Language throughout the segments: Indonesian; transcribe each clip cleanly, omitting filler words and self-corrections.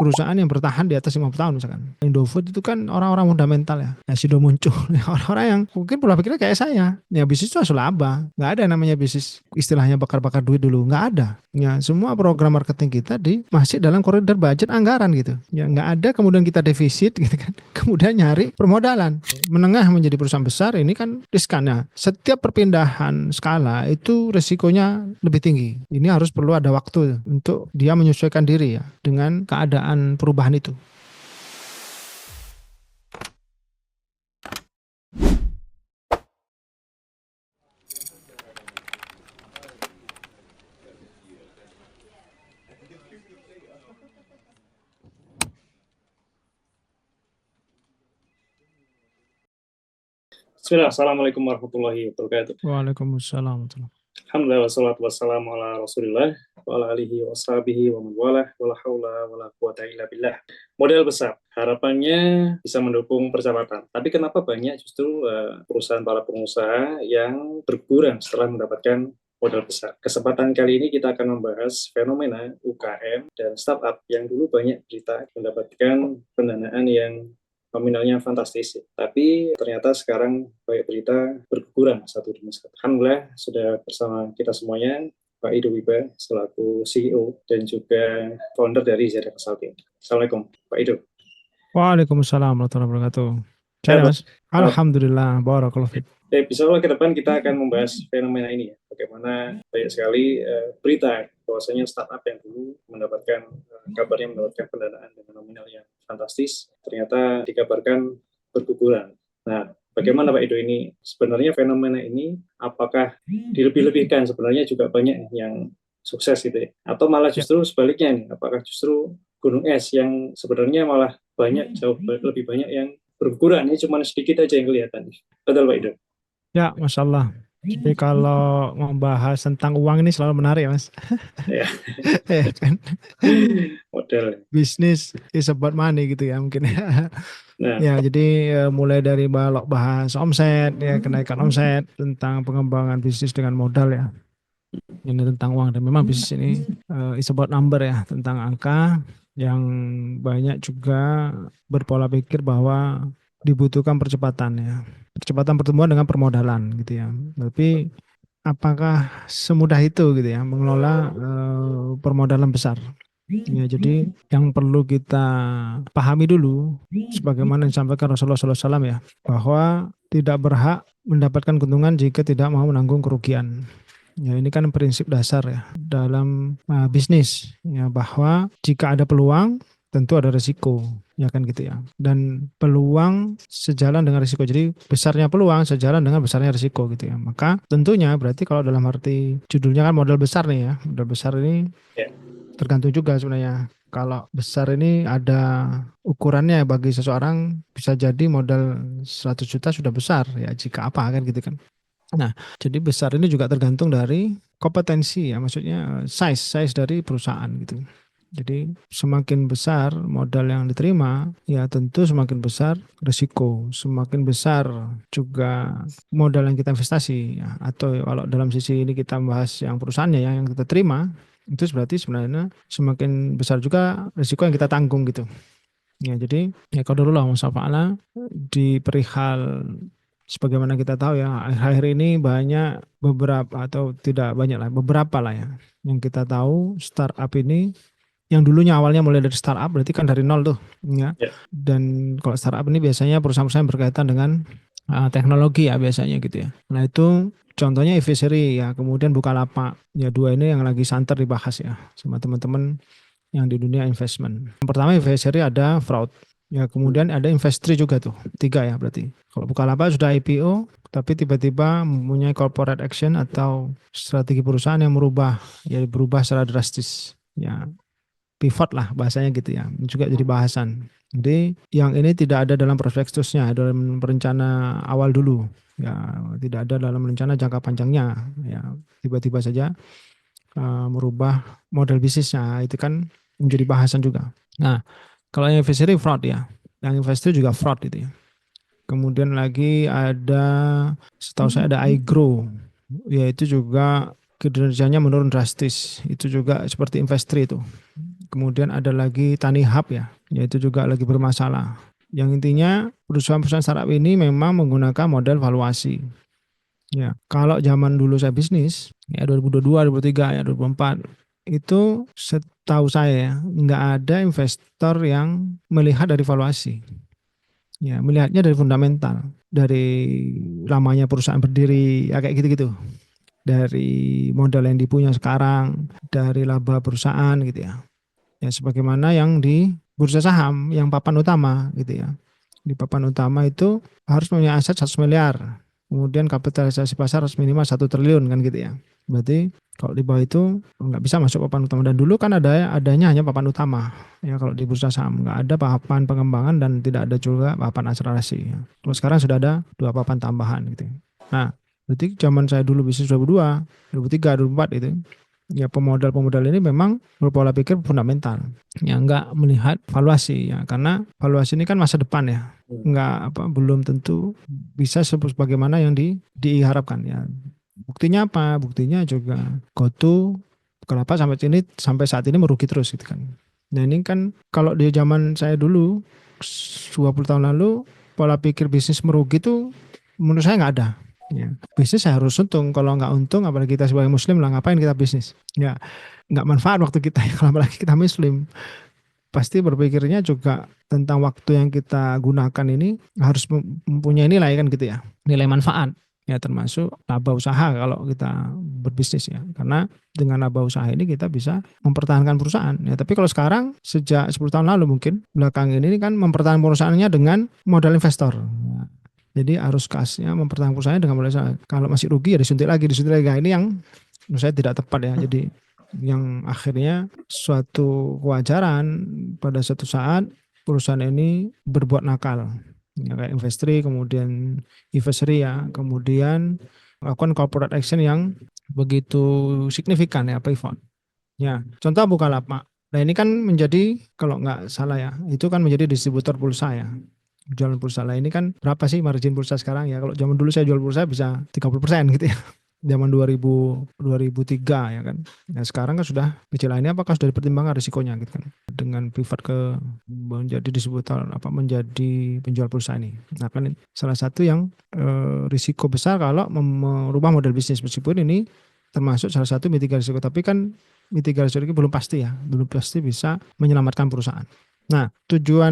perusahaan yang bertahan di atas 50 tahun misalkan. Indofood itu kan orang-orang fundamental ya. Ya sudah muncul orang-orang yang mungkin pola pikirnya kayak saya. Ya bisnis itu asal laba. Nggak ada namanya bisnis istilahnya bakar-bakar duit dulu. Nggak ada. Ya semua program marketing kita masih dalam koridor budget anggaran gitu. Ya nggak ada kemudian kita defisit gitu kan. Kemudian nyari permodalan. Menengah menjadi perusahaan besar ini kan riskannya. Setiap perpindahan skala itu resikonya lebih tinggi. Ini harus perlu ada waktu untuk dia menyesuaikan diri ya dengan keadaan perubahan itu. Bismillah, Assalamualaikum warahmatullahi wabarakatuh. Waalaikumsalam. Alhamdulillah, wassalatu wassalamu ala rasulillah, wa ala alihi wa sahbihi wa man walah, wa la hawla wa la quwata illa billah. Model besar, harapannya bisa mendukung percepatan. Tapi kenapa banyak justru para pengusaha yang berkurang setelah mendapatkan modal besar? Kesempatan kali ini kita akan membahas fenomena UKM dan startup yang dulu banyak berita mendapatkan pendanaan yang nominalnya fantastis, tapi ternyata sekarang banyak berita berkurang satu demi satu. Alhamdulillah sudah bersama kita semuanya Pak Ido Wiba selaku CEO dan juga founder dari Zada Consulting. Assalamualaikum Pak Ido. Waalaikumsalam warahmatullahi wabarakatuh. Saya Mas. Alhamdulillah, barakallahu fiik. Episode ke depan kita akan membahas fenomena ini ya. Bagaimana banyak sekali berita bahwasanya startup yang dulu kabarnya mendapatkan pendanaan dengan nominal yang fantastis, ternyata dikabarkan berguguran. Nah, bagaimana Pak Ido ini? Sebenarnya fenomena ini apakah dilebih-lebihkan? Sebenarnya juga banyak yang sukses gitu ya. Atau malah justru sebaliknya nih, apakah justru gunung es yang sebenarnya malah jauh lebih banyak yang berguguran, ini cuma sedikit aja yang kelihatan. Betul Pak Ido? Ya, Masya Allah. Jadi kalau membahas tentang uang ini selalu menarik, Mas. Ya. Kan? Model. Bisnis is about money gitu ya mungkin. Nah. Ya, jadi mulai dari bahas omset, ya kenaikan omset, tentang pengembangan bisnis dengan modal ya. Ini tentang uang, dan memang bisnis ini is about number ya, tentang angka, yang banyak juga berpola pikir bahwa dibutuhkan percepatan ya. Percepatan pertumbuhan dengan permodalan gitu ya. Tapi apakah semudah itu gitu ya mengelola permodalan besar? Ya, jadi yang perlu kita pahami dulu, sebagaimana disampaikan Rasulullah SAW ya, bahwa tidak berhak mendapatkan keuntungan jika tidak mau menanggung kerugian. Ya, ini kan prinsip dasar ya dalam bisnis ya, bahwa jika ada peluang tentu ada risiko, ya kan gitu ya. Dan peluang sejalan dengan risiko. Jadi besarnya peluang sejalan dengan besarnya risiko gitu ya. Maka tentunya berarti kalau dalam arti judulnya kan modal besar nih ya. Modal besar ini tergantung juga sebenarnya. Kalau besar ini ada ukurannya, bagi seseorang bisa jadi modal 100 juta sudah besar ya, jika apa kan gitu kan. Nah, jadi besar ini juga tergantung dari kompetensi ya, maksudnya size dari perusahaan gitu. Jadi semakin besar modal yang diterima, ya tentu semakin besar risiko, semakin besar juga modal yang kita investasi. Ya. Atau kalau dalam sisi ini kita membahas yang perusahaannya ya, yang kita terima, itu berarti sebenarnya semakin besar juga risiko yang kita tanggung gitu. Ya, jadi ya qadarullah wa syafa'ala di perihal sebagaimana kita tahu ya, akhir-akhir ini banyak beberapa lah ya yang kita tahu startup ini yang dulunya awalnya mulai dari startup, berarti kan dari nol tuh ya. Dan kalau startup ini biasanya perusahaan-perusahaan berkaitan dengan teknologi ya biasanya gitu ya. Nah itu contohnya Evisery ya, kemudian Bukalapak ya, dua ini yang lagi santer dibahas ya sama teman-teman yang di dunia investment. Yang pertama Evisery ada fraud. Ya, kemudian ada Investri juga tuh, 3 ya berarti. Kalau Bukalapak sudah IPO, tapi tiba-tiba mempunyai corporate action atau strategi perusahaan yang berubah secara drastis. Ya, pivot lah bahasanya gitu ya, juga jadi bahasan. Jadi yang ini tidak ada dalam prospektusnya, dalam rencana awal dulu. Ya, tidak ada dalam rencana jangka panjangnya. Ya, tiba-tiba saja merubah model bisnisnya, itu kan menjadi bahasan juga. Nah, kalau yang Evisery fraud ya, yang Investri juga fraud itu ya. Kemudian lagi ada, setahu saya ada iGrow, yaitu juga kinerjanya menurun drastis. Itu juga seperti Investri itu. kemudian ada lagi Tani Hub ya, yaitu juga lagi bermasalah. Yang intinya perusahaan-perusahaan startup ini memang menggunakan model valuasi. Ya, kalau zaman dulu saya bisnis, ya 2022, 2023, ya 2024, itu setahu saya ya, nggak ada investor yang melihat dari valuasi. Ya, melihatnya dari fundamental, dari lamanya perusahaan berdiri, ya kayak gitu-gitu. Dari modal yang dipunya sekarang, dari laba perusahaan gitu ya. Ya, sebagaimana yang di bursa saham, yang papan utama gitu ya. Di papan utama itu harus punya aset 100 miliar. Kemudian kapitalisasi pasar harus minimal 1 triliun kan gitu ya. Berarti kalau di bawah itu nggak bisa masuk papan utama. Dan dulu kan adanya hanya papan utama. Ya kalau di bursa saham nggak ada papan pengembangan dan tidak ada juga papan akselerasi. Ya. Terus sekarang sudah ada 2 papan tambahan gitu. Nah, berarti zaman saya dulu bisnis 2002, 2003, 2004 itu, ya pemodal-pemodal ini memang berpola pikir fundamental, ya nggak melihat valuasi ya, karena valuasi ini kan masa depan ya, nggak belum tentu bisa sebagaimana yang diharapkan ya. Buktinya apa? Buktinya juga GoTo kenapa sampai saat ini merugi terus gitu kan. Nah ini kan kalau di zaman saya dulu 20 tahun lalu pola pikir bisnis merugi itu menurut saya nggak ada. Ya, bisnis saya harus untung. Kalau nggak untung, apalagi kita sebagai muslim lah, ngapain kita bisnis? Ya, nggak manfaat waktu kita. Kalau apalagi kita muslim, pasti berpikirnya juga tentang waktu yang kita gunakan ini harus mempunyai nilai kan gitu ya. Nilai manfaat. Ya termasuk laba usaha kalau kita berbisnis ya. Karena dengan laba usaha ini kita bisa mempertahankan perusahaan. Ya, tapi kalau sekarang sejak 10 tahun lalu mungkin belakang ini kan mempertahankan perusahaannya dengan modal investor. Ya, jadi arus kasnya mempertahankan perusahaannya dengan modal. Kalau masih rugi ya disuntik lagi. Nah, ini yang menurut saya tidak tepat ya. Jadi yang akhirnya suatu kewajaran pada suatu saat perusahaan ini berbuat nakal. Ya, kayak Investri, kemudian Investri ya, kemudian melakukan corporate action yang begitu signifikan ya, pivot. Ya, contoh Bukalapak. Nah ini kan menjadi, kalau nggak salah ya, itu kan menjadi distributor pulsa ya. Jualan pulsa lah ini kan berapa sih margin pulsa sekarang ya? Kalau zaman dulu saya jual pulsa bisa 30% gitu ya. Zaman 2003 ya kan. Nah sekarang kan sudah kecil ini apakah sudah dipertimbangkan risikonya gitu kan. Dengan pivot ke menjadi distributor menjadi penjual pulsa ini. Nah kan salah satu yang risiko besar kalau merubah model bisnis, meskipun ini termasuk salah satu mitigasi risiko, tapi kan mitigasi risiko belum pasti ya, belum pasti bisa menyelamatkan perusahaan. Nah, tujuan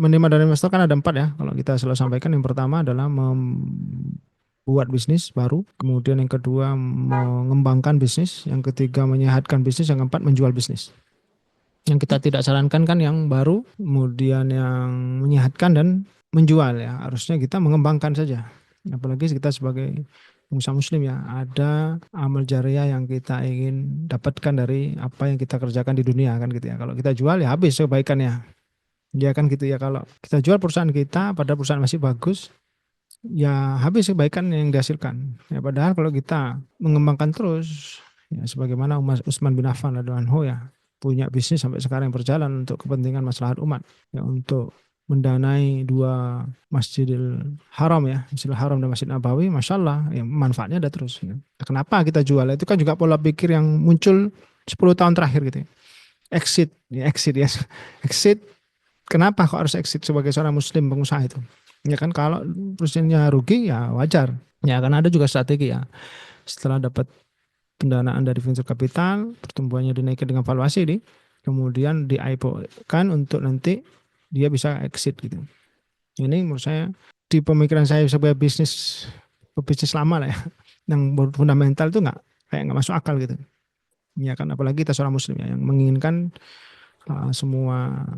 menerima dana investor kan ada 4 ya. Kalau kita selalu sampaikan, yang pertama adalah membuat bisnis baru, kemudian yang kedua mengembangkan bisnis, yang ketiga menyehatkan bisnis, yang keempat menjual bisnis. Yang kita tidak sarankan kan yang baru, kemudian yang menyehatkan dan menjual ya. Harusnya kita mengembangkan saja. Apalagi kita sebagai pengusaha muslim ya, ada amal jariah yang kita ingin dapatkan dari apa yang kita kerjakan di dunia kan gitu ya. Kalau kita jual ya habis kebaikannya. Ya kan gitu ya, kalau kita jual perusahaan kita pada perusahaan masih bagus, ya habis kebaikan yang dihasilkan. Ya padahal kalau kita mengembangkan terus, ya sebagaimana Utsman bin Affan radhiyallahu anhu ya, punya bisnis sampai sekarang yang berjalan untuk kepentingan maslahat umat, ya untuk mendanai 2 Masjidil Haram ya, Masjidil Haram dan Masjid Nabawi, Masya Allah, ya manfaatnya ada terus. Ya. Kenapa kita jual? Itu kan juga pola pikir yang muncul 10 tahun terakhir gitu ya. Exit ya. Exit. Kenapa kok harus exit sebagai seorang muslim pengusaha itu? Ya kan kalau perusahaannya rugi ya wajar. Ya karena ada juga strategi ya. Setelah dapat pendanaan dari venture capital, pertumbuhannya dinaikkan dengan valuasi ini, kemudian di IPO kan untuk nanti dia bisa exit gitu. Ini menurut saya di pemikiran saya sebagai bisnis lama lah ya, yang fundamental itu nggak masuk akal gitu. Ya kan apalagi kita seorang muslim ya yang menginginkan semua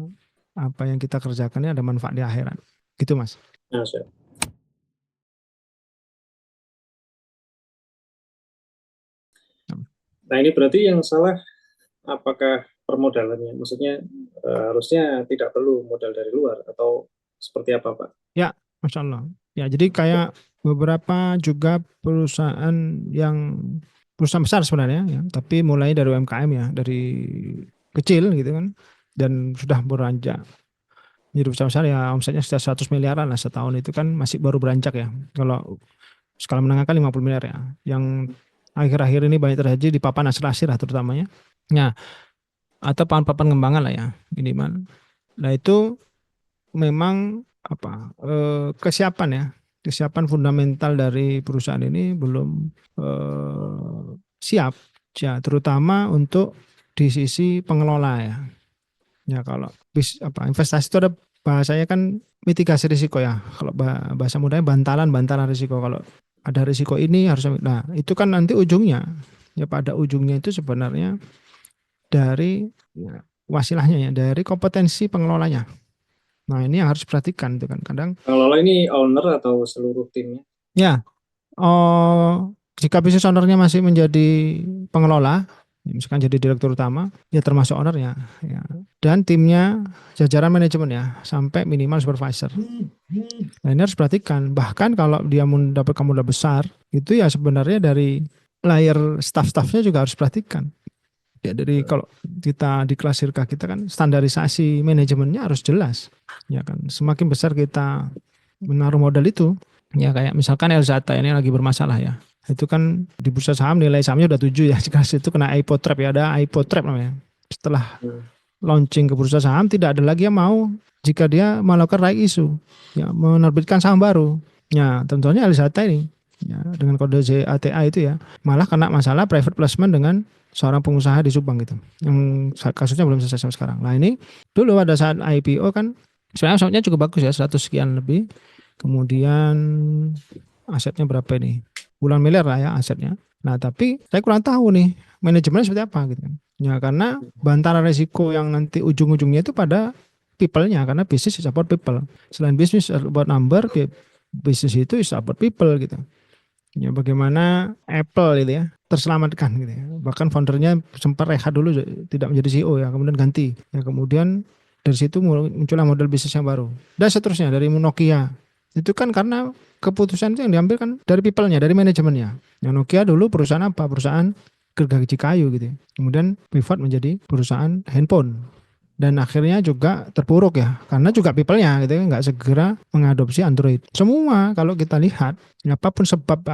apa yang kita kerjakan ini ada manfaat di akhirat. Gitu Mas. Nah ini berarti yang salah apakah permodalannya? Maksudnya harusnya tidak perlu modal dari luar atau seperti apa Pak? Ya, Masya Allah. Ya, jadi kayak beberapa juga perusahaan yang perusahaan besar sebenarnya ya, tapi mulai dari UMKM ya, dari kecil gitu kan, dan sudah beranjak jadi perusahaan besar ya, omsetnya sudah 100 miliaran lah setahun, itu kan masih baru beranjak ya. Kalau skala menengah kan 50 miliar ya. Yang akhir-akhir ini banyak terjadi di papan akselerasi lah terutamanya. Nah, atau papan pengembangan lah ya minimal. Nah itu memang kesiapan ya, kesiapan fundamental dari perusahaan ini belum siap ya, terutama untuk di sisi pengelola ya. Ya kalau investasi itu ada bahasanya kan mitigasi risiko ya. Kalau bahasa mudahnya bantalan risiko. Kalau ada risiko ini harus, nah itu kan nanti ujungnya ya, pada ujungnya itu sebenarnya dari ya, wasilahnya ya, dari kompetensi pengelolanya. Nah ini yang harus diperhatikan itu kan kadang Pengelola ini owner atau seluruh timnya? ya, jika business ownernya masih menjadi pengelola, misalkan jadi direktur utama, ya termasuk ownernya, ya. Dan timnya jajaran manajemen ya, sampai minimal supervisor. Nah ini harus perhatikan. Bahkan kalau dia mendapat modal besar, itu ya sebenarnya dari layer staff-staffnya juga harus perhatikan. Ya dari kalau kita di kelas Sirka kita kan standarisasi manajemennya harus jelas, ya kan. Semakin besar kita menaruh modal itu, ya kayak misalkan Elzata ini lagi bermasalah ya. Itu kan di bursa saham nilai sahamnya udah 7 ya. Jika itu kena IPO trap ya, ada IPO trap namanya. Setelah launching ke bursa saham tidak ada lagi yang mau jika dia melakukan right issue, ya menerbitkan saham baru. Ya, tentunya Elzata ini ya dengan kode ZATA itu ya malah kena masalah private placement dengan seorang pengusaha di Subang gitu. Yang kasusnya belum selesai sampai sekarang. Nah, ini dulu pada saat IPO kan sebenarnya asetnya cukup bagus ya, 100 sekian lebih. Kemudian asetnya berapa ini? Puluhan miliar lah ya asetnya. Nah, tapi saya kurang tahu nih manajemennya seperti apa gitu kan. Ya karena bantaran risiko yang nanti ujung-ujungnya itu pada people-nya, karena bisnis is about people. Selain bisnis about number, bisnis itu is about people gitu. Ya bagaimana Apple gitu ya terselamatkan gitu ya. Bahkan foundernya sempat rehat dulu tidak menjadi CEO ya, kemudian ganti. Ya kemudian dari situ muncullah model bisnis yang baru. Dan seterusnya dari Nokia. Itu kan karena keputusan itu yang diambil kan dari people-nya, dari manajemennya. Yang Nokia dulu perusahaan apa? Perusahaan gergaji kayu gitu ya. Kemudian pivot menjadi perusahaan handphone. Dan akhirnya juga terpuruk ya, karena juga people-nya gitu ya, nggak segera mengadopsi Android. Semua kalau kita lihat, apapun sebab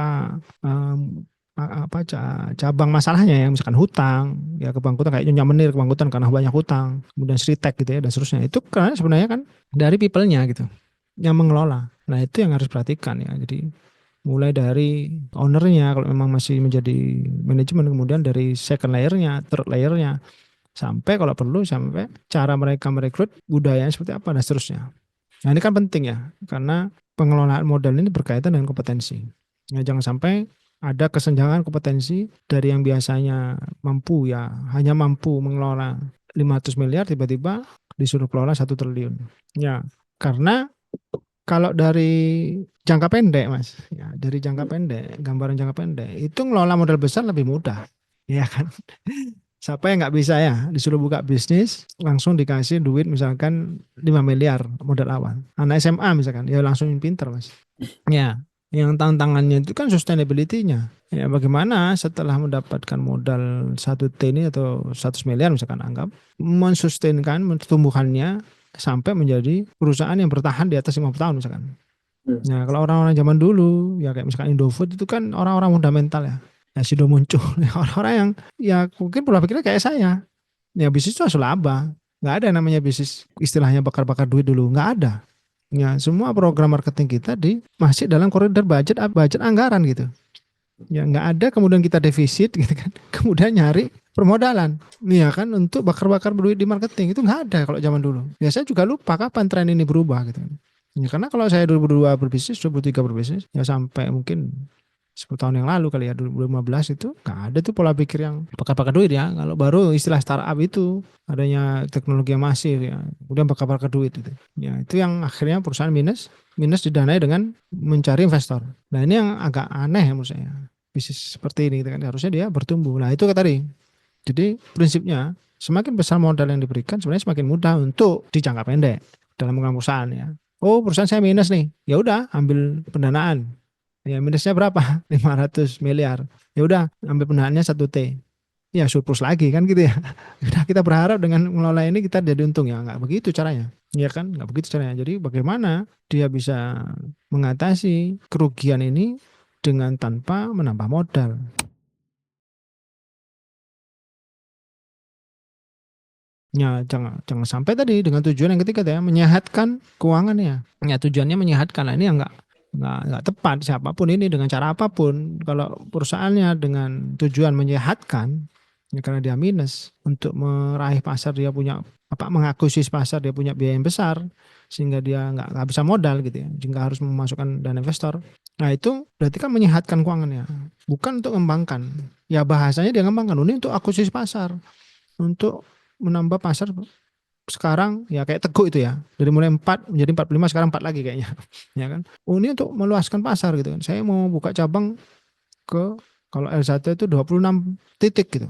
cabang masalahnya ya, misalkan hutang, ya kebangkrutan kayak Nyonya Menir kebangkrutan karena banyak hutang, kemudian Sritek gitu ya dan seterusnya. Itu karena sebenarnya kan dari people-nya gitu, yang mengelola. Nah itu yang harus perhatikan ya. Jadi mulai dari ownernya kalau memang masih menjadi manajemen, kemudian dari second layer-nya, third layer-nya, sampai kalau perlu sampai cara mereka merekrut budayanya seperti apa dan seterusnya. Nah ini kan penting ya, karena pengelolaan modal ini berkaitan dengan kompetensi. Nah, jangan sampai ada kesenjangan kompetensi dari yang biasanya mampu ya, hanya mampu mengelola 500 miliar tiba-tiba disuruh kelola 1 triliun. Ya, karena kalau dari jangka pendek Mas, ya dari jangka pendek, gambaran jangka pendek, itu ngelola modal besar lebih mudah. Ya kan? Siapa yang nggak bisa ya disuruh buka bisnis langsung dikasih duit misalkan 5 miliar modal awal. Anak SMA misalkan ya langsung pinter Mas. Ya, yang tantangannya itu kan sustainability-nya. Ya bagaimana setelah mendapatkan modal 1 T ini atau 100 miliar misalkan anggap mensustainkan tumbuhannya sampai menjadi perusahaan yang bertahan di atas 50 tahun misalkan. Nah, kalau orang-orang zaman dulu ya kayak misalkan Indofood itu kan orang-orang fundamental ya. Ya sudah muncul orang-orang yang ya mungkin pola pikirnya kayak saya. Ya bisnis itu harus laba. Nggak ada yang namanya bisnis istilahnya bakar-bakar duit dulu. Nggak ada. Ya semua program marketing kita masih dalam koridor budget anggaran gitu. Ya nggak ada kemudian kita defisit gitu kan. Kemudian nyari permodalan. Nih ya kan untuk bakar-bakar duit di marketing itu nggak ada kalau zaman dulu. Ya saya juga lupa kapan tren ini berubah gitu. Ya karena kalau saya 2002 berbisnis, 2003 berbisnis, ya sampai mungkin 10 tahun yang lalu kali ya 2015 itu nggak ada tuh pola pikir yang bakar-bakar duit ya. Kalau baru istilah startup itu adanya teknologi yang masif ya, kemudian bakar-bakar duit itu. Ya itu yang akhirnya perusahaan minus didanai dengan mencari investor. Nah ini yang agak aneh ya menurut saya. Bisnis seperti ini gitu kan harusnya dia bertumbuh. Nah itu tadi. Jadi prinsipnya semakin besar modal yang diberikan sebenarnya semakin mudah untuk di jangka pendek dalam mengembangkan perusahaan ya. Oh perusahaan saya minus nih, ya udah ambil pendanaan. Ya minusnya berapa? 500 miliar. Ya udah ambil pendanaannya 1 T. Ya surplus lagi kan gitu ya. Udah kita berharap dengan mengelola ini kita jadi untung ya. Nggak begitu caranya. Ya kan nggak begitu caranya. Jadi bagaimana dia bisa mengatasi kerugian ini dengan tanpa menambah modal. Ya, jangan sampai tadi dengan tujuan yang ketiga ya, menyehatkan keuangannya. Ya, tujuannya menyehatkan. Nah, ini yang nggak tepat siapapun ini dengan cara apapun. Kalau perusahaannya dengan tujuan menyehatkan, ya karena dia minus untuk meraih pasar, dia punya apa, mengakuisisi pasar, dia punya biaya yang besar sehingga dia nggak bisa modal gitu ya, sehingga harus memasukkan dana investor. Nah, itu berarti kan menyehatkan keuangannya, bukan untuk mengembangkan. Ya bahasanya dia ngembangkan, ini untuk akuisisi pasar, untuk menambah pasar. Sekarang ya kayak Teguk itu ya, dari mulai 4 menjadi 45, sekarang 4 lagi kayaknya. Ya kan, ini untuk meluaskan pasar gitu kan, saya mau buka cabang ke, kalau L1 itu 26 titik gitu,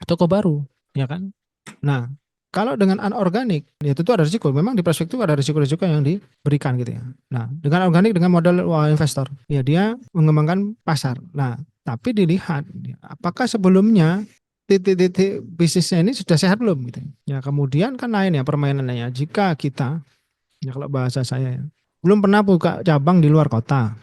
toko baru, ya kan. Nah, kalau dengan anorganik, ya tentu ada risiko. Memang di prospektif ada risiko-risiko yang diberikan gitu ya. Nah, dengan organik, dengan modal investor, ya dia mengembangkan pasar. Nah, tapi dilihat apakah sebelumnya titik-titik bisnisnya ini sudah sehat belum gitu. Ya, kemudian kan lain ya permainannya. Jika kita, ya kalau bahasa saya ya, belum pernah buka cabang di luar kota,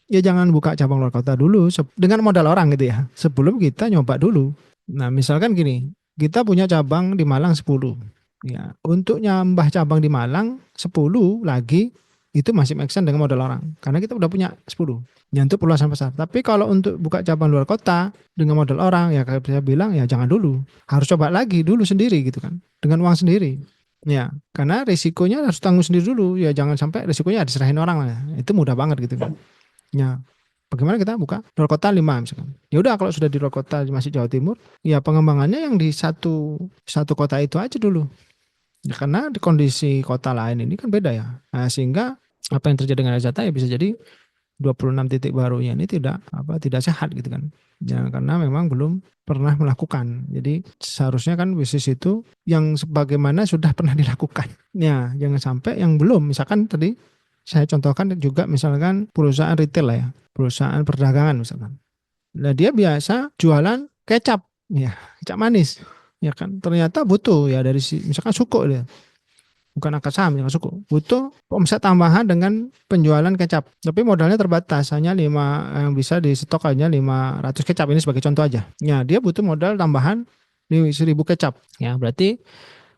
ya jangan buka cabang luar kota dulu dengan modal orang gitu ya. Sebelum kita nyoba dulu. Nah, misalkan gini, kita punya cabang di Malang 10. Ya, untuk nyambah cabang di Malang 10 lagi itu masih make sense dengan modal orang. Karena kita udah punya 10. Ya untuk perluasan pasar. Tapi kalau untuk buka cabang luar kota dengan modal orang, ya kayak saya bilang ya jangan dulu. Harus coba lagi dulu sendiri gitu kan. Dengan uang sendiri. Ya, karena risikonya harus tanggung sendiri dulu. Ya jangan sampai risikonya diserahin orang lah. Itu mudah banget gitu kan. Ya, bagaimana kita buka luar kota 5 misalkan. Ya udah, kalau sudah di luar kota masih Jawa Timur, ya pengembangannya yang di satu satu kota itu aja dulu. Ya, karena di kondisi kota lain ini kan beda ya. Nah, sehingga apa yang terjadi dengan Zata ya bisa jadi 26 titik barunya ini tidak sehat gitu kan. Ya, karena memang belum pernah melakukan. Jadi seharusnya kan bisnis itu yang sebagaimana sudah pernah dilakukan. Ya, jangan sampai yang belum. Misalkan tadi saya contohkan juga misalkan perusahaan retail lah ya, perusahaan perdagangan misalkan. Nah, dia biasa jualan kecap, ya, kecap manis. Ya kan, ternyata butuh ya dari misalkan suku dia, bukan angka saham, yang suku butuh omset tambahan dengan penjualan kecap, tapi modalnya terbatas, hanya 5 yang bisa di stok hanya 500 kecap, ini sebagai contoh aja. Ya, dia butuh modal tambahan 1.000 kecap. Ya, berarti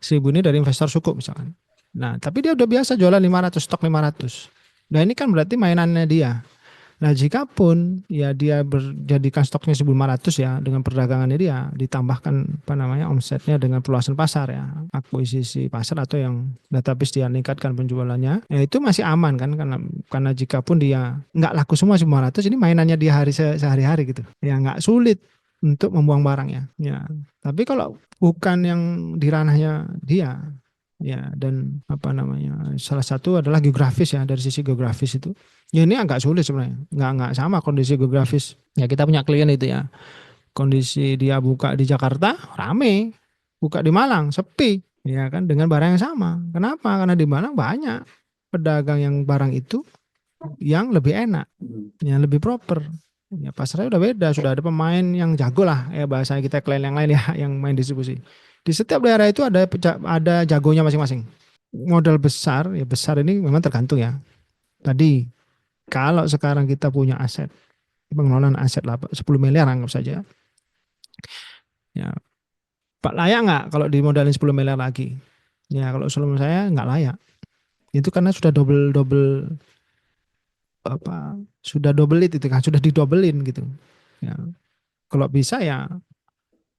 1.000 ini dari investor suku misalkan. Nah, tapi dia udah biasa jualan 500, stok 500. Nah, ini kan berarti mainannya dia. Nah, jika pun ya dia berjadikan stoknya 1.500 ya, dengan perdagangannya dia ditambahkan apa namanya omsetnya dengan perluasan pasar ya, akuisisi pasar atau yang database dia meningkatkan penjualannya, ya itu masih aman kan, karena jika pun dia nggak laku semua 1.500, ini mainannya dia sehari-hari gitu. Ya nggak sulit untuk membuang barangnya. Ya, tapi kalau bukan yang di ranahnya dia, ya, dan apa namanya, salah satu adalah geografis ya, dari sisi geografis itu ya ini agak sulit sebenarnya, nggak sama kondisi geografis ya. Kita punya klien itu ya, kondisi dia buka di Jakarta rame, buka di Malang sepi, ya kan, dengan barang yang sama. Kenapa? Karena di Malang banyak pedagang yang barang itu yang lebih enak, yang lebih proper. Ya pasarnya udah beda, sudah ada pemain yang jago lah ya, bahasa kita klien yang lain ya, yang main distribusi. Di setiap daerah itu ada jagonya masing-masing. Modal besar, ya besar ini memang tergantung ya. Tadi kalau sekarang kita punya aset, pengelolaan aset lah 10 miliar anggap saja. Ya, Pak, layak nggak kalau dimodalin 10 miliar lagi? Ya kalau sebelum saya nggak layak. Itu karena sudah double apa, sudah double itu kan, sudah didobelin gitu. Ya, kalau bisa ya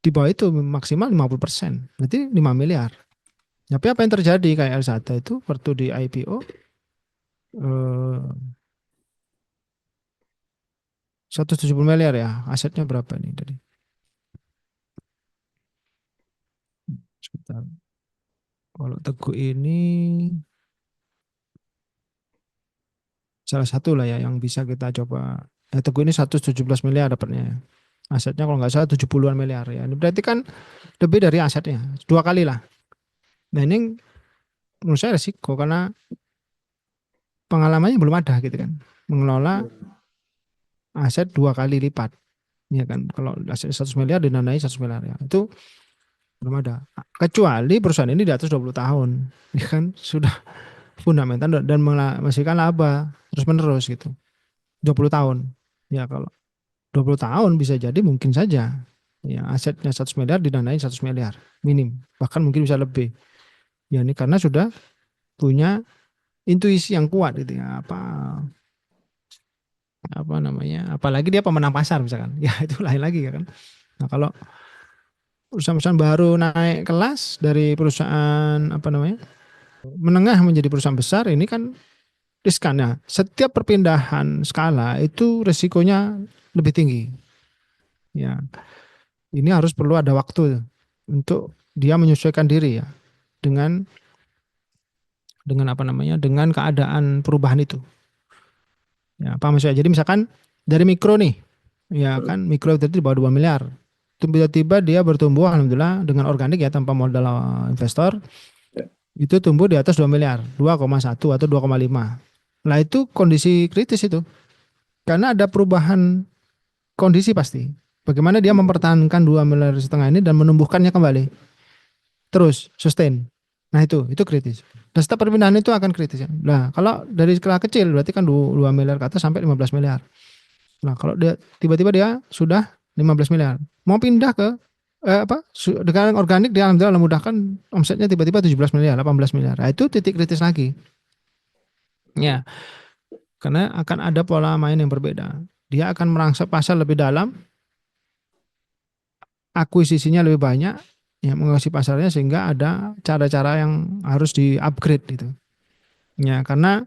di bawah itu maksimal 50%. Berarti 5 miliar. Tapi apa yang terjadi kayak Elsata itu waktu di IPO 170 miliar ya, asetnya berapa nih tadi? Sekitar, kalau Teguh ini salah satu lah ya yang bisa kita coba. Ya, Teguh ini 117 miliar dapatnya. Asetnya kalau nggak salah 70-an miliar ya. Ini berarti kan lebih dari asetnya, 2 kali lah. Nah, ini menurut saya resiko karena pengalamannya belum ada gitu kan. Mengelola aset 2 kali lipat. Ya kan, kalau aset 100 miliar dinanai 100 miliar ya. Itu belum ada. Kecuali perusahaan ini di atas 20 tahun. Ya kan, sudah fundamental dan menghasilkan laba terus menerus gitu. 20 tahun. Ya kalau 20 tahun bisa jadi mungkin saja. Ya, asetnya 100 miliar didanai 100 miliar minim, bahkan mungkin bisa lebih. Ya ini karena sudah punya intuisi yang kuat gitu ya, apa namanya? Apalagi dia pemenang pasar misalkan. Ya itu lain lagi ya kan. Nah, kalau perusahaan-perusahaan baru naik kelas dari perusahaan apa namanya? Menengah menjadi perusahaan besar ini kan riskan. Nah, setiap perpindahan skala itu resikonya lebih tinggi. Ya, ini harus perlu ada waktu untuk dia menyesuaikan diri ya dengan apa namanya? Dengan keadaan perubahan itu. Ya, apa maksudnya? Jadi misalkan dari mikro nih, ya kan mikro tadi di bawah 2 miliar. Tiba-tiba dia bertumbuh alhamdulillah dengan organik ya tanpa modal investor, Ya. itu tumbuh di atas 2 miliar, 2,1 atau 2,5. Nah, itu kondisi kritis itu. Karena ada perubahan kondisi pasti. Bagaimana dia mempertahankan 2,5 miliar ini dan menumbuhkannya kembali. Terus sustain. Nah, itu kritis. Dan setiap perpindahan itu akan kritis ya. Nah, kalau dari skala kecil berarti kan 2 miliar ke atas sampai 15 miliar. Nah, kalau dia tiba-tiba dia sudah 15 miliar, mau pindah ke dengan organik dia alhamdulillah memudahkan omsetnya tiba-tiba 17 miliar, 18 miliar. Nah, itu titik kritis lagi. Ya, karena akan ada pola main yang berbeda. Dia akan merangsek pasar lebih dalam, akuisisinya lebih banyak, ya menguasai pasarnya sehingga ada cara-cara yang harus di-upgrade gitu. Ya, karena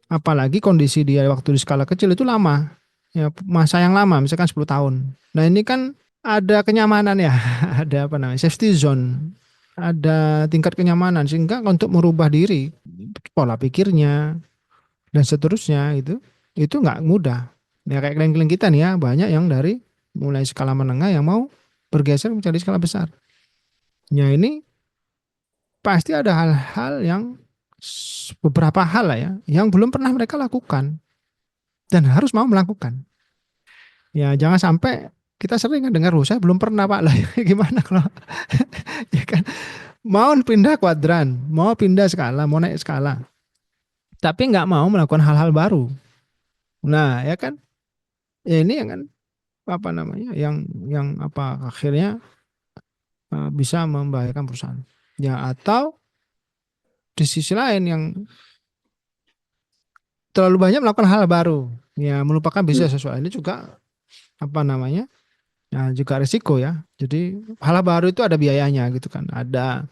apalagi kondisi dia waktu di skala kecil itu lama. Ya, masa yang lama, misalkan 10 tahun. Nah, ini kan ada kenyamanan ya, ada apa namanya? Safety zone. Ada tingkat kenyamanan sehingga untuk merubah diri, pola pikirnya dan seterusnya itu nggak mudah. Ya kayak klien-klien kita nih ya, banyak yang dari mulai skala menengah yang mau bergeser menjadi skala besar. Ya ini pasti ada hal-hal yang beberapa hal lah ya yang belum pernah mereka lakukan dan harus mau melakukan. Ya jangan sampai kita sering kan dengar, saya belum pernah Pak lah. Gimana kalau ya kan mau pindah kuadran, mau pindah skala, mau naik skala, tapi nggak mau melakukan hal-hal baru. Nah ya kan, ya ini yang kan apa namanya, yang apa akhirnya bisa membahayakan perusahaan. Ya atau di sisi lain yang terlalu banyak melakukan hal baru, ya melupakan bisnis sesuatu ini juga apa namanya, ya juga risiko ya. Jadi hal baru itu ada biayanya gitu kan, ada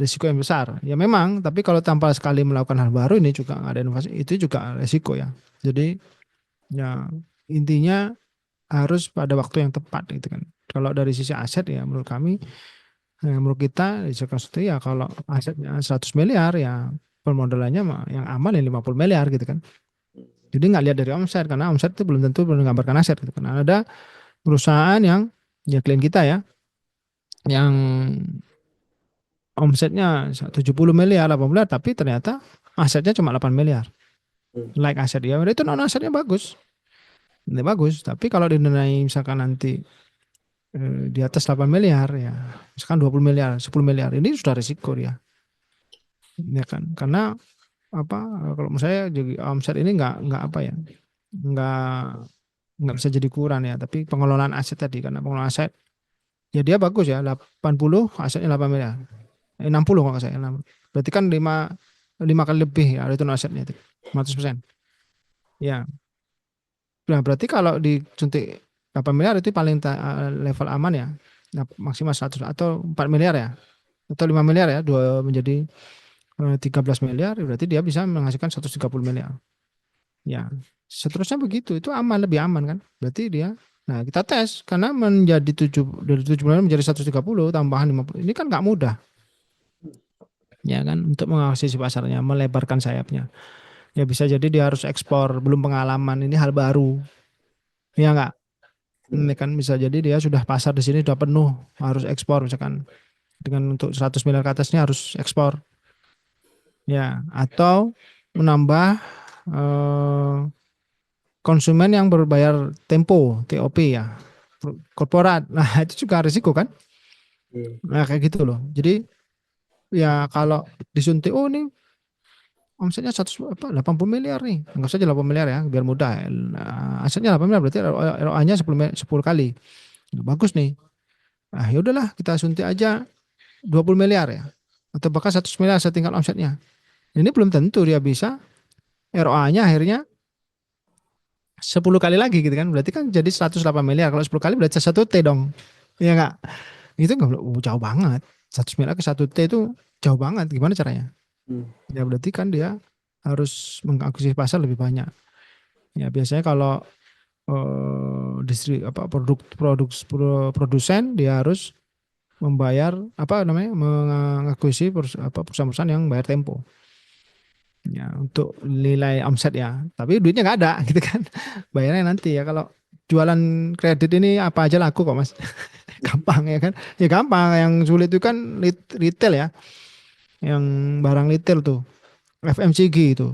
risiko yang besar. Ya memang, tapi kalau tanpa sekali melakukan hal baru ini juga nggak ada inovasi, itu juga risiko ya. Jadi ya intinya harus pada waktu yang tepat gitu kan. Kalau dari sisi aset ya menurut kami, menurut kita di Sekasuti ya kalau asetnya 100 miliar ya permodalannya yang aman ya 50 miliar gitu kan. Jadi nggak lihat dari omset karena omset itu belum tentu menggambarkan aset gitu kan. Ada perusahaan yang ya klien kita ya yang omsetnya 70 miliar, 80 miliar tapi ternyata asetnya cuma 8 miliar. Like aset ya, itu non asetnya bagus. Ini bagus, tapi kalau dinilai misalkan nanti di atas 8 miliar ya, misalkan 20 miliar, 10 miliar, ini sudah risiko dia. Ya kan? Karena apa kalau menurut saya jadi omset ini nggak apa ya, nggak nggak bisa jadi ukuran ya, tapi pengelolaan aset tadi karena pengelolaan aset ya dia bagus ya, 80 asetnya 8 miliar. 60 kalau nggak saya. Berarti kan 5 kali lebih ya return asetnya itu. 100%. Ya. Nah, berarti kalau disuntik 8 miliar itu paling level aman ya. Nah, maksimal 100 atau 4 miliar ya. Atau 5 miliar ya, dua menjadi 13 miliar berarti dia bisa menghasilkan 130 miliar. Ya. Seterusnya begitu, itu aman, lebih aman kan. Berarti dia, nah kita tes karena menjadi 7 dari 7 miliar menjadi 130 tambahan 50. Ini kan nggak mudah. Ya kan, untuk mengawasi pasarnya, melebarkan sayapnya. Ya bisa jadi dia harus ekspor, belum pengalaman, ini hal baru. Ya enggak? Ini kan bisa jadi dia sudah pasar di sini sudah penuh, harus ekspor misalkan. Dengan untuk 100 miliar ke atasnya harus ekspor. Ya, atau menambah eh, konsumen yang berbayar tempo, TOP ya. Korporat. Nah, itu juga risiko kan? Nah, kayak gitu loh. Jadi ya kalau disuntik, oh ini omsetnya 80 miliar nih. Anggap saja 8 miliar ya, biar mudah. Nah, asetnya 8 miliar berarti ROA-nya 10 kali. Nah, bagus nih. Ah, ya udahlah kita suntik aja 20 miliar ya. Atau bahkan 100 miliar setingkat omsetnya. Ini belum tentu dia bisa. ROA-nya akhirnya 10 kali lagi gitu kan. Berarti kan jadi 108 miliar. Kalau 10 kali berarti 1 T dong. Iya nggak? Itu nggak jauh banget. 100 miliar ke 1 T itu jauh banget. Gimana caranya? Ya berarti kan dia harus mengakuisisi pasar lebih banyak. Ya biasanya kalau produsen dia harus membayar apa namanya mengakuisisi perusahaan-perusahaan yang bayar tempo ya untuk nilai omset ya, tapi duitnya nggak ada gitu kan, bayarnya nanti ya. Kalau jualan kredit ini apa aja laku kok mas. Gampang ya kan, ya gampang. Yang sulit itu kan retail ya, yang barang retail tuh FMCG itu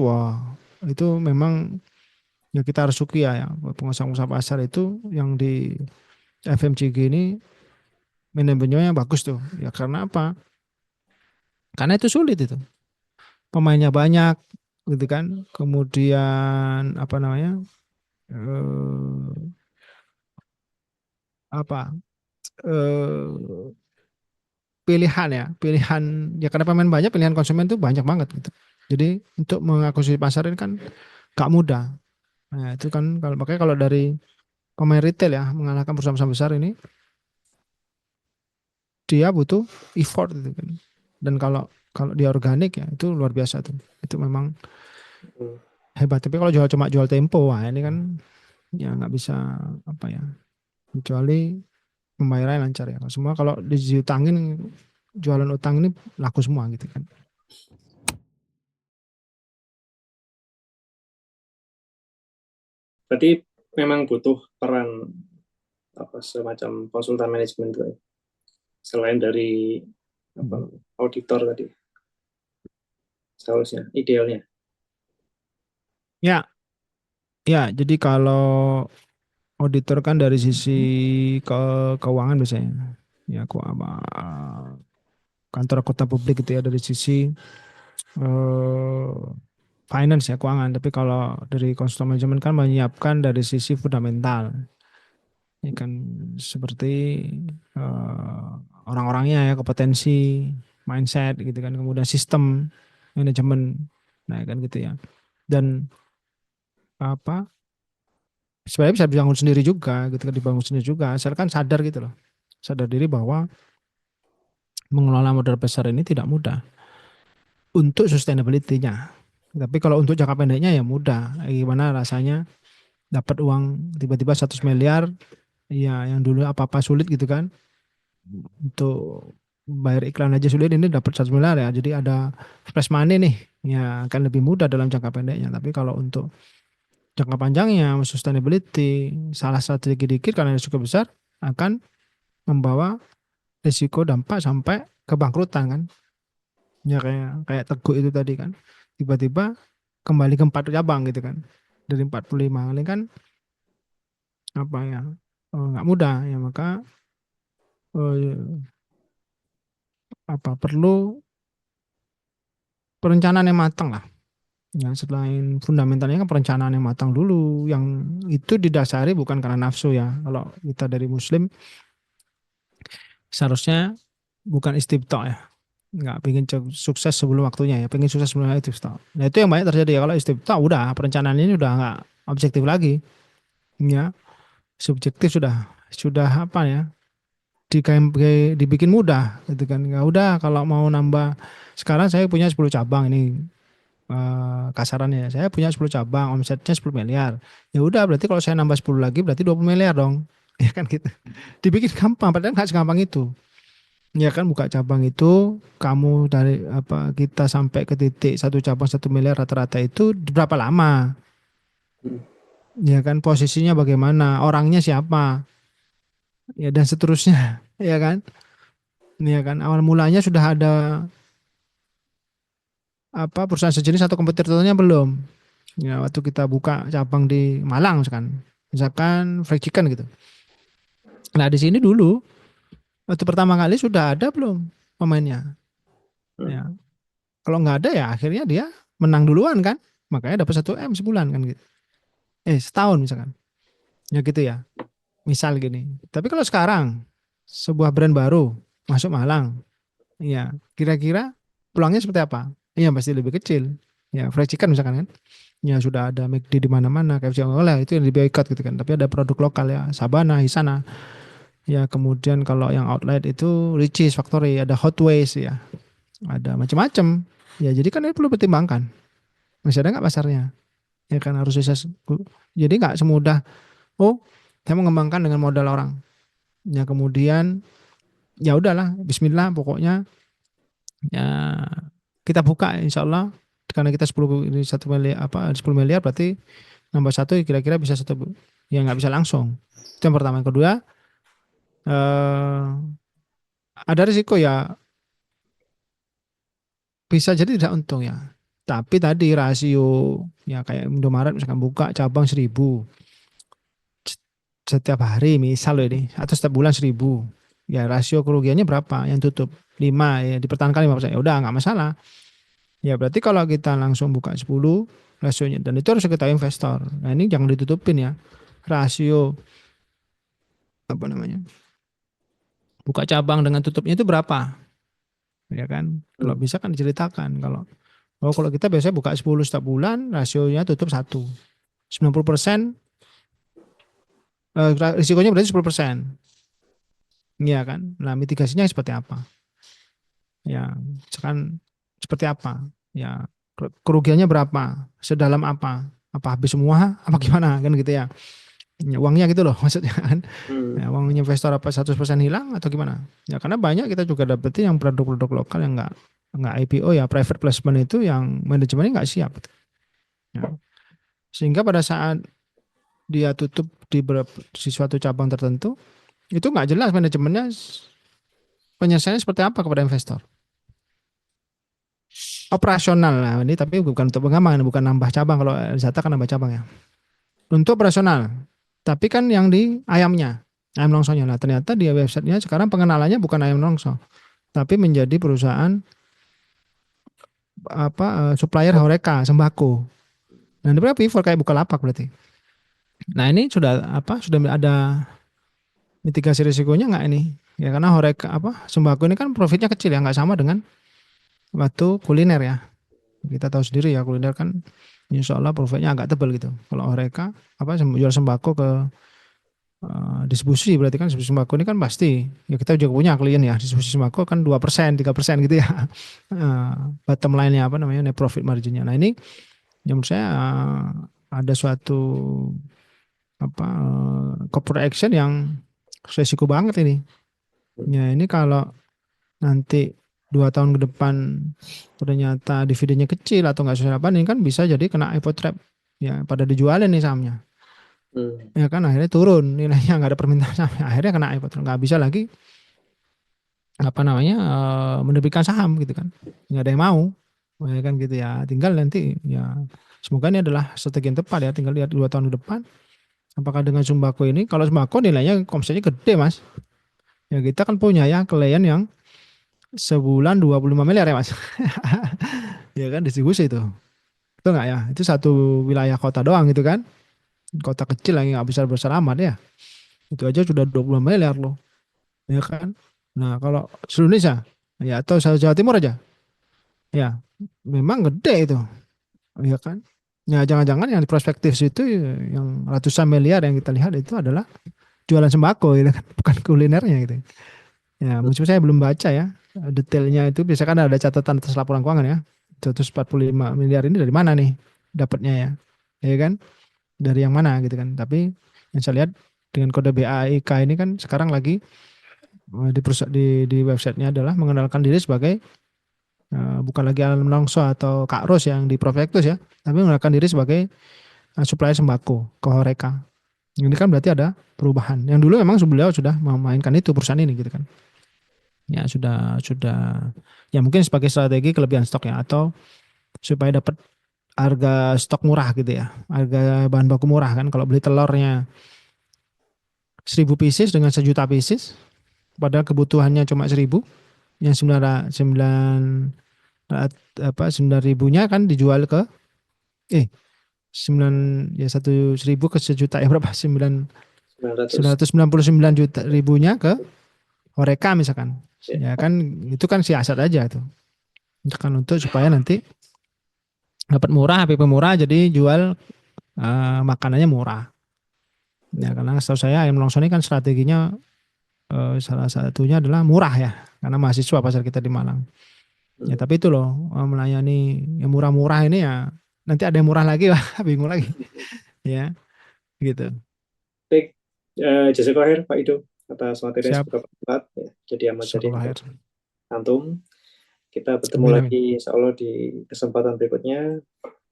wah, itu memang ya kita harus suki ya pengusaha-pengusaha pasar itu yang di FMCG ini manajemennya bagus tuh ya. Karena apa? Karena itu sulit itu, pemainnya banyak gitu kan, kemudian apa namanya eh, apa eh, pilihan ya, pilihan ya, karena pemain banyak pilihan konsumen tuh banyak banget gitu. Jadi untuk mengakuisisi pasar ini kan gak mudah. Nah, itu kan kalau makanya kalau dari pemain retail ya mengalahkan perusahaan besar ini, dia butuh effort gitu kan. Dan kalau kalau dia organik ya itu luar biasa tuh. Itu memang hebat. Tapi kalau cuma jual tempo, wah ini kan ya nggak bisa apa ya, kecuali pembayarannya lancar ya. Semua kalau diutangin, jualan utang ini laku semua gitu kan. Berarti memang butuh peran apa semacam konsultan manajemen itu ya, selain dari apa auditor tadi seharusnya idealnya. Ya, ya. Jadi kalau auditor kan dari sisi keuangan biasanya. Ya, kantor akuntan publik itu ya dari sisi eh, finance ya, keuangan. Tapi kalau dari konsultan manajemen kan menyiapkan dari sisi fundamental. Ya kan seperti eh, orang-orangnya ya, kompetensi, mindset gitu kan, kemudian sistem manajemen, nah kan gitu ya. Dan apa sebenarnya bisa dibangun sendiri juga gitu kan, dibangun sendiri juga asalkan sadar gitu loh, sadar diri bahwa mengelola modal besar ini tidak mudah untuk sustainability-nya. Tapi kalau untuk jangka pendeknya ya mudah. Gimana rasanya dapat uang tiba-tiba 100 miliar, ya yang dulu apa-apa sulit gitu kan, untuk bayar iklan aja sulit, ini dapat 1 miliar ya. Jadi ada fresh money nih, ya akan lebih mudah dalam jangka pendeknya. Tapi kalau untuk jangka panjangnya, sustainability, salah satu dikit-dikit karena risiko besar akan membawa risiko dampak sampai kebangkrutan kan. Ya kayak kayak Teguk itu tadi kan. Tiba-tiba kembali ke 4 cabang gitu kan. Dari 45 ini kan apa ya? Nggak mudah ya, maka eh, apa perlu perencanaan yang matang lah. Ya, selain fundamentalnya kan perencanaan yang matang dulu, yang itu didasari bukan karena nafsu ya. Kalau kita dari Muslim seharusnya bukan istibto ya, nggak pengen sukses sebelum waktunya ya, pengen sukses sebelum istibto. Nah itu yang banyak terjadi ya. Kalau istibto udah perencanaan ini udah nggak objektif lagi, ya subjektif sudah apa ya, dibikin mudah gitu kan. Nggak udah kalau mau nambah, sekarang saya punya 10 cabang ini, kasarannya saya punya 10 cabang omsetnya 10 miliar, ya udah berarti kalau saya nambah 10 lagi berarti 20 miliar dong. Ya kan gitu, dibikin gampang padahal nggak segampang itu. Ya kan buka cabang itu kamu dari apa kita sampai ke titik 1 cabang 1 miliar rata-rata itu berapa lama? Ya kan posisinya bagaimana? Orangnya siapa? Ya dan seterusnya. Ya kan? Ya kan awal mulanya sudah ada apa perusahaan sejenis atau kompetitornya belum? Ya waktu kita buka cabang di Malang misalkan fried chicken gitu. Nah di sini dulu waktu pertama kali sudah ada belum pemainnya? Ya kalau nggak ada ya akhirnya dia menang duluan kan? Makanya dapat 1 M sebulan kan gitu. Setahun misalkan. Ya gitu ya. Misal gini. Tapi kalau sekarang sebuah brand baru masuk Malang, ya kira-kira peluangnya seperti apa? Iya pasti lebih kecil. Ya fried chicken misalkan kan. Ya sudah ada McD di mana-mana, KFC oleh itu yang di boycott gitu kan. Tapi ada produk lokal ya, Sabana, Hisana. Ya kemudian kalau yang outlet itu Richeese Factory, ada Hot Ways ya, ada macam-macam. Ya jadi kan ini perlu pertimbangkan. Masih ada nggak pasarnya? Ya kan harus bisa. Jadi nggak semudah, oh saya mengembangkan dengan modal orang. Ya kemudian ya udahlah, Bismillah pokoknya ya kita buka Insya Allah karena kita 10 ini 1 miliar 10 miliar berarti nambah satu kira-kira bisa satu ya nggak bisa langsung. Itu yang pertama. Yang kedua eh, ada risiko ya bisa jadi tidak untung ya. Tapi tadi rasio ya kayak Indomaret misalkan buka cabang 1.000 setiap hari misal loh ini atau setiap bulan 1.000 ya rasio kerugiannya berapa yang tutup 5 ya dipertahankan 5% ya udah nggak masalah ya berarti kalau kita langsung buka 10 rasionya dan itu harus kita investor nah ini jangan ditutupin ya rasio apa namanya buka cabang dengan tutupnya itu berapa ya kan kalau Hmm. bisa kan diceritakan kalau kita biasanya buka 10 setiap bulan rasionya tutup 90% risikonya berarti 10%. Iya kan? Nah, mitigasinya seperti apa? Ya, sekarang seperti apa? Ya, kerugiannya berapa? Sedalam apa? Apa habis semua? Apa gimana? Kan gitu ya. Ya, uangnya gitu loh maksudnya kan. Ya, Hmm. uang investor apa 100% hilang atau gimana? Ya, karena banyak kita juga dapetin yang produk-produk lokal yang nggak IPO ya, private placement itu yang manajemennya nggak siap. Ya. Sehingga pada saat dia tutup di suatu cabang tertentu, itu nggak jelas manajemennya penyelesaiannya seperti apa kepada investor. Operasional lah ini tapi bukan untuk pengembangan bukan nambah cabang kalau wisata kan nambah cabang ya untuk operasional tapi kan yang di ayam longsonya lah ternyata di websitenya sekarang pengenalannya bukan ayam longso tapi menjadi perusahaan supplier horeca sembako nah ini berarti pivot kayak Bukalapak berarti nah ini sudah ada mitigasi risikonya nggak ini ya karena horeca sembako ini kan profitnya kecil ya nggak sama dengan waktu kuliner ya kita tahu sendiri ya kuliner kan insya Allah profitnya agak tebal gitu. Kalau mereka jual sembako ke distribusi berarti kan distribusi sembako ini kan pasti ya kita juga punya klien ya distribusi sembako kan 2% 3% gitu ya. Bottom line-nya apa namanya net profit marginnya. Nah ini yang menurut saya ada suatu corporate action yang resiko banget ini. Ya ini kalau nanti 2 tahun ke depan ternyata dividennya kecil atau nggak sesuai harapan ini kan bisa jadi kena IPO trap ya pada dijualin nih sahamnya Hmm. ya kan akhirnya turun nilainya nggak ada permintaan sahamnya akhirnya kena IPO trap nggak bisa lagi menerbitkan saham gitu kan nggak ada yang mau ya kan gitu ya tinggal nanti ya semoga ini adalah strategi yang tepat ya tinggal lihat 2 tahun ke depan apakah dengan sembako ini kalau sembako nilainya omsetnya gede mas ya kita kan punya ya klien yang sebulan 25 miliar ya mas ya kan distribusi itu betul nggak ya itu satu wilayah kota doang gitu kan kota kecil lagi nggak besar besar amat ya itu aja sudah 20 miliar loh ya kan nah kalau seluruh Indonesia ya atau Jawa Timur aja ya memang gede itu ya kan ya jangan-jangan yang di prospektif itu yang ratusan miliar yang kita lihat itu adalah jualan sembako gitu kan bukan kulinernya gitu ya meskipun saya belum baca ya detailnya itu biasanya kan ada catatan atas laporan keuangan ya 145 miliar ini dari mana nih dapatnya ya kan dari yang mana gitu kan tapi yang saya lihat dengan kode BAIK ini kan sekarang lagi di websitenya adalah mengenalkan diri sebagai bukan lagi Alam Longso atau Kak Ros yang di Profektus ya tapi mengenalkan diri sebagai supplier sembako ke Horeca ini kan berarti ada perubahan yang dulu memang beliau sudah memainkan itu perusahaan ini gitu kan ya sudah ya mungkin sebagai strategi kelebihan stok ya atau supaya dapat harga stok murah gitu ya harga bahan baku murah kan kalau beli telurnya 1.000 pieces dengan 1 juta pieces padahal kebutuhannya cuma 1.000 yang 9 ribunya kan dijual ke 9 ya 1.000 ke 1 juta ya berapa 9 900. 999 juta ribunya ke Horeca misalkan. Ya. Ya kan itu kan siasat aja itu. Kan untuk supaya nanti dapat murah, HPP murah jadi jual makanannya murah. Ya karena setahu saya ayam longso ini kan strateginya salah satunya adalah murah ya. Karena mahasiswa pasar kita di Malang. Ya tapi itu loh melayani yang murah-murah ini ya nanti ada yang murah lagi wah bingung lagi. Ya gitu. Baik, jazakallahu Pak Ido atas materi yang Siap. semoga bermanfaat ya. Jadi amal jadi Jazakallahu untuk antum. Kita bertemu Amin, amin. lagi insya Allah di kesempatan berikutnya.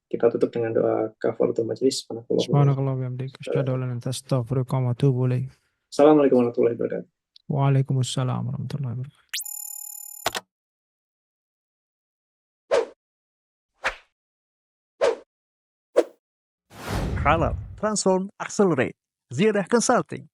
Kita tutup dengan doa kafaratul majelis. Subhanakallah wa bihamdika asyhadu an la ilaha illa anta astaghfiruka wa atubu ilaik. Assalamualaikum warahmatullahi wabarakatuh. Waalaikumsalam warahmatullahi wabarakatuh. Halal, Transform, Accelerate, Ziyadah Consulting.